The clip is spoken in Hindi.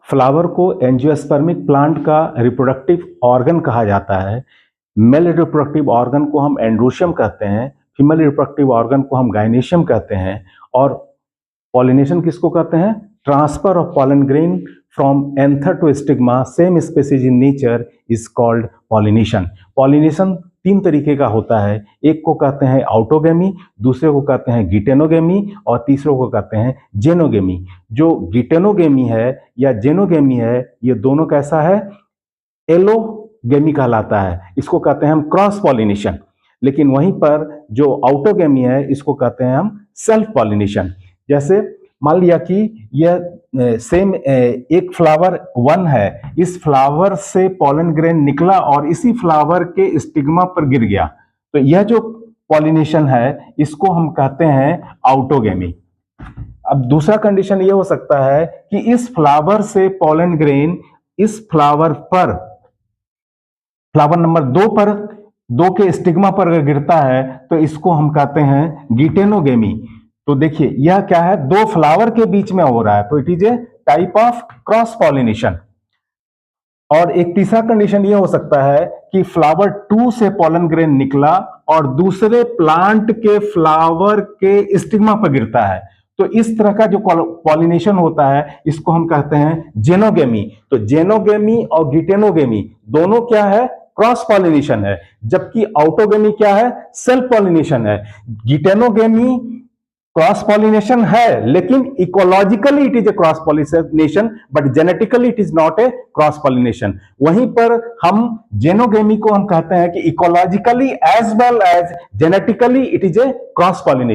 फ्लावर को एंजियोस्पर्मिक प्लांट का रिप्रोडक्टिव ऑर्गन कहा जाता है। मेल रिप्रोडक्टिव ऑर्गन को हम एंड्रोशियम कहते हैं, फीमेल रिप्रोडक्टिव ऑर्गन को हम गाइनेशियम कहते हैं। और पॉलिनेशन किसको कहते हैं? Transfer of pollen grain from anther to stigma same species in nature is called pollination. Pollination तीन तरीके का होता है। एक को कहते हैं ऑटोगेमी, दूसरे को कहते हैं गिटेनोगेमी और तीसरे को कहते हैं जेनोगेमी। जो गिटेनोगेमी है या जेनोगेमी है, ये दोनों कैसा है? एलोगेमी कहलाता है। इसको कहते हैं हम क्रॉस पॉलिनेशन। लेकिन वहीं पर जो ऑटोगेमी है, इसको कहते हैं हम सेल्फ पॉलिनेशन। जैसे मान लिया कि यह सेम एक फ्लावर वन है, इस फ्लावर से पॉलन ग्रेन निकला और इसी फ्लावर के स्टिग्मा पर गिर गया, तो यह जो पॉलिनेशन है इसको हम कहते हैं ऑटोगेमी। अब दूसरा कंडीशन यह हो सकता है कि इस फ्लावर से पॉलन ग्रेन इस फ्लावर पर, फ्लावर नंबर 2 पर, 2 के स्टिग्मा पर अगर गिरता है तो इसको हम कहते हैं गिटेनोगेमी। तो देखिए यह क्या है? 2 फ्लावर के बीच में हो रहा है, तो it is A type of cross pollination. और एक तीसरा कंडीशन यह हो सकता है कि फ्लावर 2 से पॉलन ग्रेन निकला और दूसरे प्लांट के फ्लावर के स्टिग्मा पर गिरता है, तो इस तरह का जो पॉलिनेशन होता है इसको हम कहते हैं जेनोगेमी। तो जेनोगेमी और गिटेनोगेमी दोनों क्या है? क्रॉस पॉलिनेशन है, जबकि ऑटोगेमी क्या है? सेल्फ पॉलिनेशन है। गिटेनोगेमी क्रॉस पॉलिनेशन है, लेकिन ecologically it is a cross pollination, but genetically it is not a cross pollination. वहीं पर हम जेनोगेमी को हम कहते हैं कि ecologically as well as genetically it is a cross pollination.